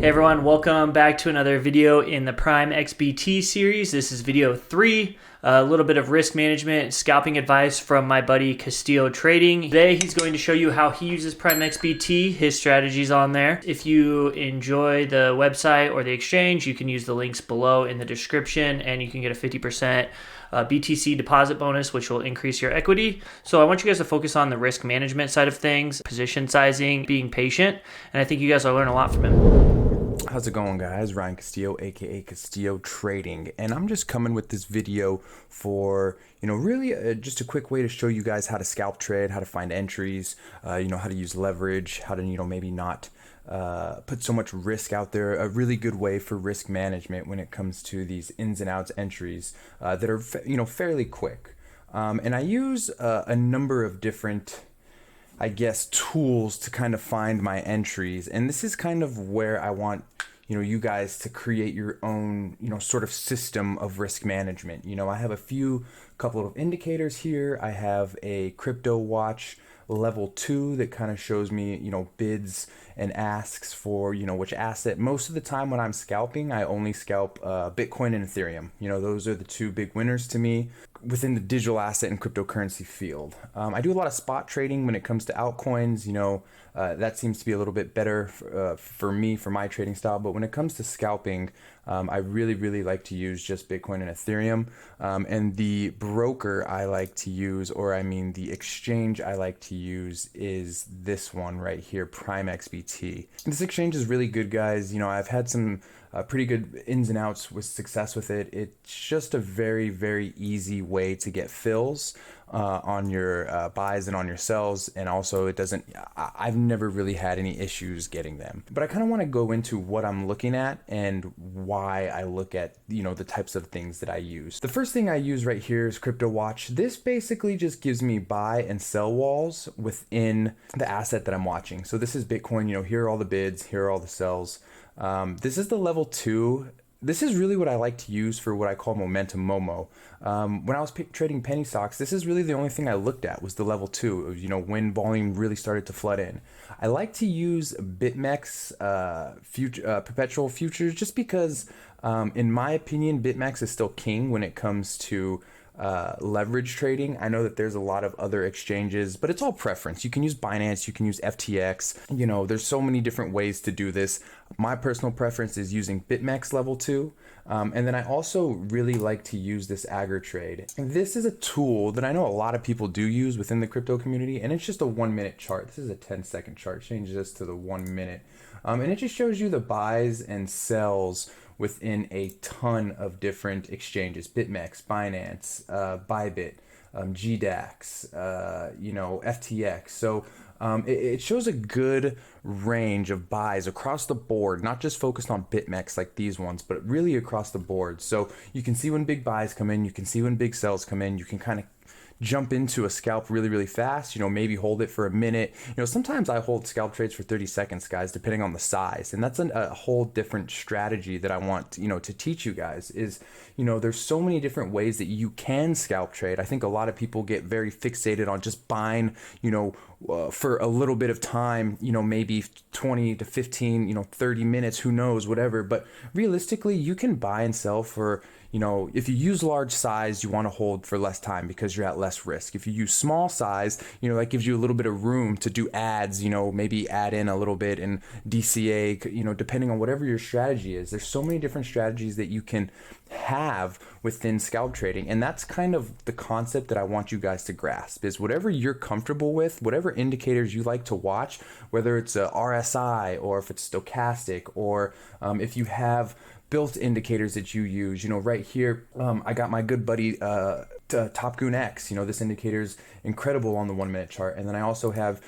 Hey everyone, welcome back to another video in the PrimeXBT series. This is video 3, a little bit of risk management, scalping advice from my buddy CastilloTrading. Today he's going to show you how he uses PrimeXBT, his strategies on there. If you enjoy the website or the exchange, you can use the links below in the description and you can get a 50% BTC deposit bonus, which will increase your equity. So I want you guys to focus on the risk management side of things, position sizing, being patient, and I think you guys will learn a lot from him. How's it going, guys? Ryan Castillo, aka Castillo Trading, and I'm just coming with this video for really just a quick way to show you guys how to scalp trade, how to find entries, how to use leverage, how to maybe not put so much risk out there. A really good way for risk management when it comes to these ins and outs entries that are fairly quick. And I use a number of different, I guess, tools to kind of find my entries, and this is kind of where I want you guys to create your own sort of system of risk management. I have a couple of indicators here. I have a crypto watch level 2 that kind of shows me bids and asks for which asset. Most of the time when I'm scalping, I only scalp Bitcoin and Ethereum. Those are the two big winners to me within the digital asset and cryptocurrency field. I do a lot of spot trading when it comes to altcoins. That seems to be a little bit better for me, for my trading style. But when it comes to scalping, I really like to use just Bitcoin and Ethereum. And the broker I like to use, or I mean the exchange I like to use, is this one right here, PrimeXBT. This exchange is really good, guys. I've had some pretty good ins and outs with success with it. It's just a very easy way to get fills on your buys and on your sells, and also I've never really had any issues getting them. But I kind of want to go into what I'm looking at and why I look at the types of things that I use. The first thing I use right here is Crypto Watch. This basically just gives me buy and sell walls within the asset that I'm watching. So this is Bitcoin. Here are all the bids, here are all the sells. This is the level 2. This is really what I like to use for what I call momentum Momo. When I was trading penny stocks, this is really the only thing I looked at was the level 2, when volume really started to flood in. I like to use BitMEX perpetual futures just because, in my opinion, BitMEX is still king when it comes to leverage trading. I know that there's a lot of other exchanges, but it's all preference. You can use Binance, you can use FTX. There's so many different ways to do this. My personal preference is using BitMEX level 2. And then I also really like to use this AgriTrade. And this is a tool that I know a lot of people do use within the crypto community, and it's just a 1-minute chart. This is a 10-second chart. Change this to the 1 minute. And it just shows you the buys and sells within a ton of different exchanges: BitMEX, Binance, Bybit, GDAX, FTX. So it shows a good range of buys across the board, not just focused on BitMEX like these ones, but really across the board. So you can see when big buys come in, you can see when big sells come in, you can kind of jump into a scalp really fast, maybe hold it for a minute. Sometimes I hold scalp trades for 30 seconds, guys, depending on the size. And that's a whole different strategy that I want, to teach you guys is, there's so many different ways that you can scalp trade. I think a lot of people get very fixated on just buying, for a little bit of time, maybe 20 to 15, 30 minutes, who knows, whatever. But realistically, you can buy and sell for, if you use large size, you want to hold for less time because you're at less risk. If you use small size, that gives you a little bit of room to do ads, maybe add in a little bit in DCA, depending on whatever your strategy is. There's so many different strategies that you can have within scalp trading. And that's kind of the concept that I want you guys to grasp is whatever you're comfortable with, whatever indicators you like to watch, whether it's a RSI or if it's stochastic or if you have built indicators that you use. Right here, I got my good buddy Top Goon X. This indicator is incredible on the 1-minute chart. And then I also have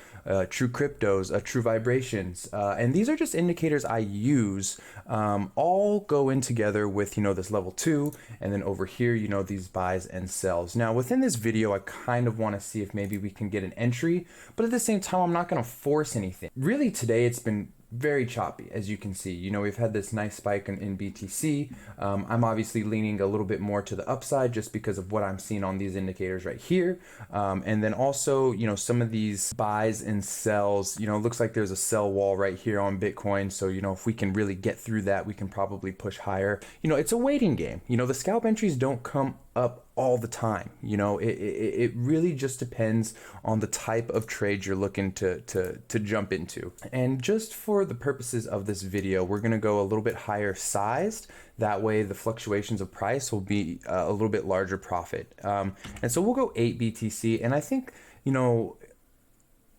True Cryptos, True Vibrations. And these are just indicators I use, all go in together with, this level 2. And then over here, these buys and sells. Now, within this video, I kind of want to see if maybe we can get an entry, but at the same time, I'm not going to force anything. Really, today, it's been very choppy, as you can see. You know, we've had this nice spike in BTC. I'm obviously leaning a little bit more to the upside just because of what I'm seeing on these indicators right here. And then also, you know, some of these buys and sells, you know, it looks like there's a sell wall right here on Bitcoin. So, you know, if we can really get through that, we can probably push higher. You know, it's a waiting game. You know, the scalp entries don't come up all the time. You know, it really just depends on the type of trade you're looking to jump into. And just for the purposes of this video, we're going to go a little bit higher sized. That way the fluctuations of price will be a little bit larger profit. And so we'll go 8 BTC. And I think, you know,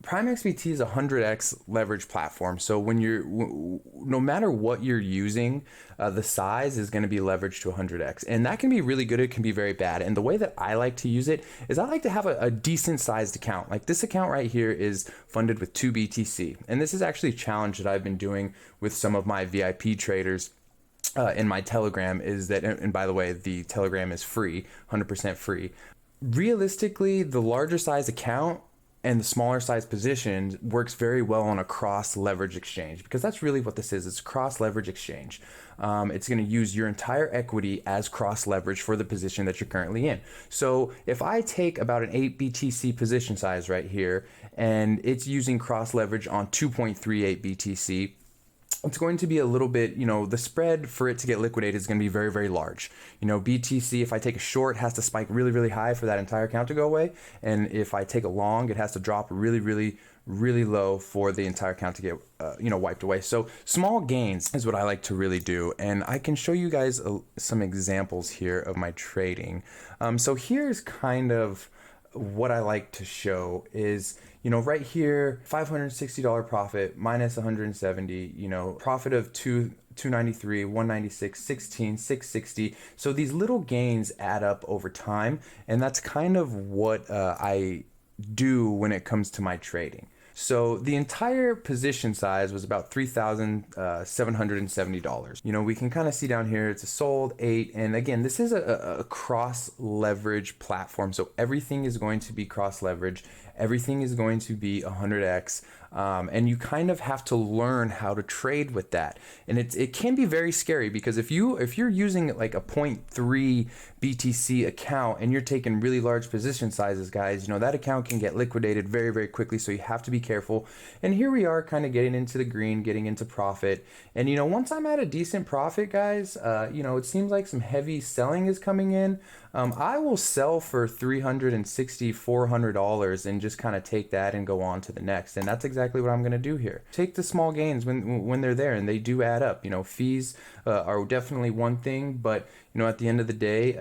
PrimeXBT is a 100x leverage platform. So when no matter what you're using, the size is going to be leveraged to 100x. And that can be really good. It can be very bad. And the way that I like to use it is I like to have a decent sized account. Like this account right here is funded with 2 BTC. And this is actually a challenge that I've been doing with some of my VIP traders in my Telegram is that, and by the way, the Telegram is free, 100% free. Realistically, the larger size account and the smaller size positions works very well on a cross leverage exchange, because that's really what this is. It's a cross leverage exchange. It's going to use your entire equity as cross leverage for the position that you're currently in. So if I take about an 8 BTC position size right here, and it's using cross leverage on 2.38 BTC, it's going to be a little bit, you know, the spread for it to get liquidated is going to be very, very large. You know, BTC, if I take a short, has to spike really, really high for that entire account to go away. And if I take a long, it has to drop really, really, really low for the entire account to get, you know, wiped away. So small gains is what I like to really do. And I can show you guys some examples here of my trading. So here's kind of what I like to show is, you know, right here, $560 profit minus 170, you know, profit of 293, 196, 16, 660. So these little gains add up over time. And that's kind of what I do when it comes to my trading. So the entire position size was about $3,770. You know, we can kind of see down here, it's a sold 8. And again, this is a cross leverage platform. So everything is going to be cross leverage. Everything is going to be 100x. And you kind of have to learn how to trade with that. And it can be very scary, because if you're using like a 0.3 BTC account and you're taking really large position sizes, guys, you know, that account can get liquidated very, very quickly. So you have to be careful. And here we are kind of getting into the green, getting into profit. And, you know, once I'm at a decent profit, guys, you know, it seems like some heavy selling is coming in. I will sell for $360, $400 and just kind of take that and go on to the next. And that's exactly what I'm going to do here. Take the small gains when they're there, and they do add up. You know, fees are definitely one thing, but, you know, at the end of the day,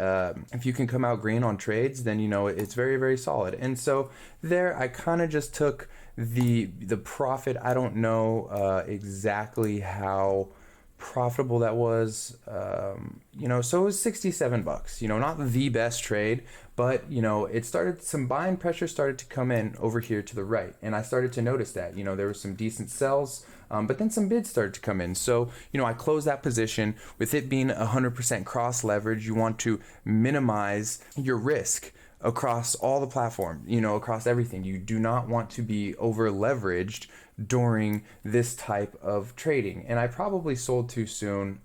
if you can come out green on trades, then, you know, it's very, very solid. And so there, I kind of just took the profit. I don't know exactly how profitable that was, you know, so it was $67, you know, not the best trade, but, you know, it started, some buying pressure started to come in over here to the right. And I started to notice that, you know, there were some decent sells, but then some bids started to come in. So, you know, I closed that position. With it being 100% cross leverage, you want to minimize your risk across all the platform, you know, across everything. You do not want to be over leveraged during this type of trading. And I probably sold too soon,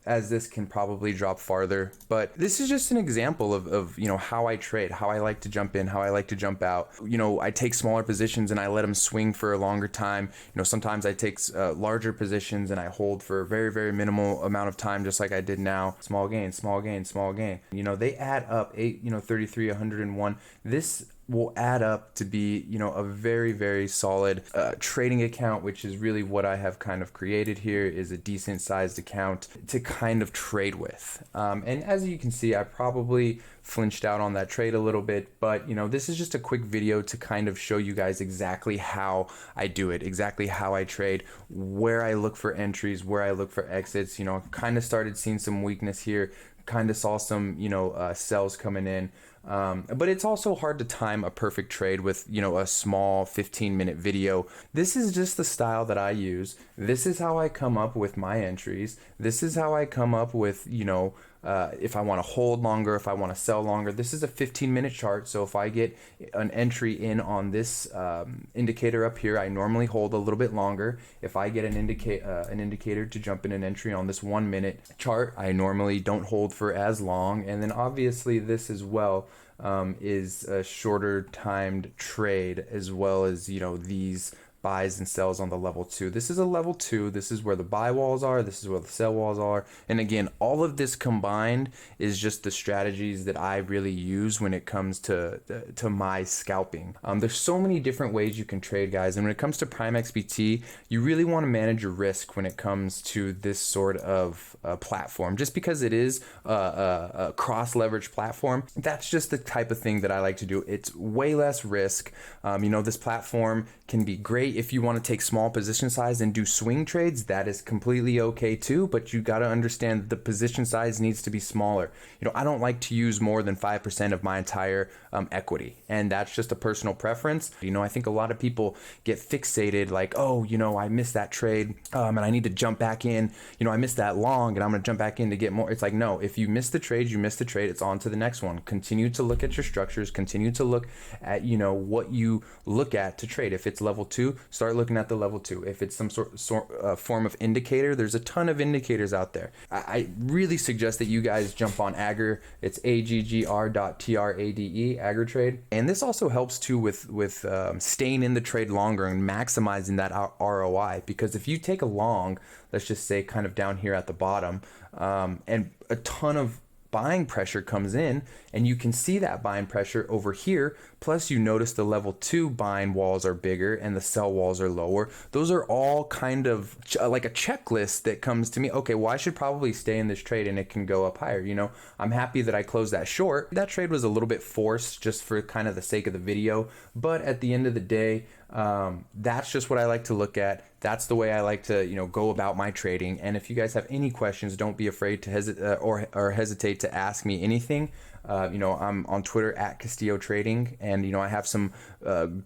as this can probably drop farther. But this is just an example of you know, how I trade, how I like to jump in, how I like to jump out. You know, I take smaller positions and I let them swing for a longer time. You know, sometimes I take larger positions and I hold for a very, very minimal amount of time, just like I did now. Small gain, small gain, small gain. You know, they add up. 33, 101. This will add up to be, you know, a very, very solid trading account, which is really what I have kind of created here, is a decent sized account to kind of trade with. And as you can see, I probably flinched out on that trade a little bit, but, you know, this is just a quick video to kind of show you guys exactly how I do it, exactly how I trade, where I look for entries, where I look for exits. You know, kind of started seeing some weakness here, kind of saw some, you know, sells coming in. But it's also hard to time a perfect trade with, you know, a small 15-minute video. This is just the style that I use. This is how I come up with my entries. This is how I come up with, you know, if I want to hold longer, if I want to sell longer. This is a 15-minute chart, so if I get an entry in on this indicator up here, I normally hold a little bit longer. If I get an indicator to jump in an entry on this 1-minute chart, I normally don't hold for as long. And then obviously this as well is a shorter timed trade, as well as, you know, these buys and sells on the level 2. This is a level 2. This is where the buy walls are. This is where the sell walls are. And again, all of this combined is just the strategies that I really use when it comes to my scalping. There's so many different ways you can trade, guys. And when it comes to PrimeXBT, you really want to manage your risk when it comes to this sort of platform. Just because it is a cross-leverage platform, that's just the type of thing that I like to do. It's way less risk. You know, this platform can be great if you want to take small position size and do swing trades. That is completely okay too, but you got to understand that the position size needs to be smaller. You know, I don't like to use more than 5% of my entire equity, and that's just a personal preference. You know, I think a lot of people get fixated like, oh, you know, I missed that trade and I need to jump back in. You know, I missed that long and I'm going to jump back in to get more. It's like, no, if you miss the trade, you miss the trade. It's on to the next one. Continue to look at your structures, continue to look at, you know, what you look at to trade. If it's level 2, start looking at the level 2. If it's some form of indicator, there's a ton of indicators out there. I really suggest that you guys jump on Agger. It's aggr.trade, Agger Trade. And this also helps too with staying in the trade longer and maximizing that ROI. Because if you take a long, let's just say kind of down here at the bottom, and a ton of buying pressure comes in, and you can see that buying pressure over here, plus you notice the level 2 buying walls are bigger and the sell walls are lower. Those are all kind of like a checklist that comes to me. Okay, well, I should probably stay in this trade and it can go up higher. You know, I'm happy that I closed that short. That trade was a little bit forced just for kind of the sake of the video, but at the end of the day, that's just what I like to look at. That's the way I like to, you know, go about my trading. And if you guys have any questions, don't be afraid to hesitate to ask me anything. You know, I'm on Twitter at CastilloTrading, and, you know, I have some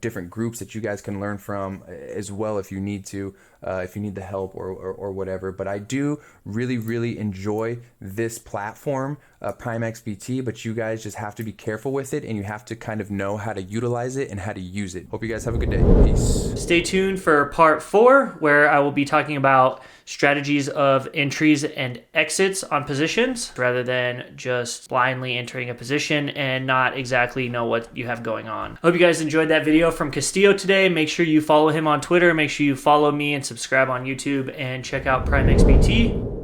different groups that you guys can learn from as well if you need to, if you need the help or whatever. But I do really enjoy this platform, PrimeXBT, but you guys just have to be careful with it, and you have to kind of know how to utilize it and how to use it. Hope you guys have a good day. Peace. Stay tuned for part 4, where I will be talking about strategies of entries and exits on positions rather than just blindly entering a position and not exactly know what you have going on. Hope you guys enjoyed that video from Castillo today. Make sure you follow him on Twitter. Make sure you follow me and subscribe on YouTube, and check out PrimeXBT.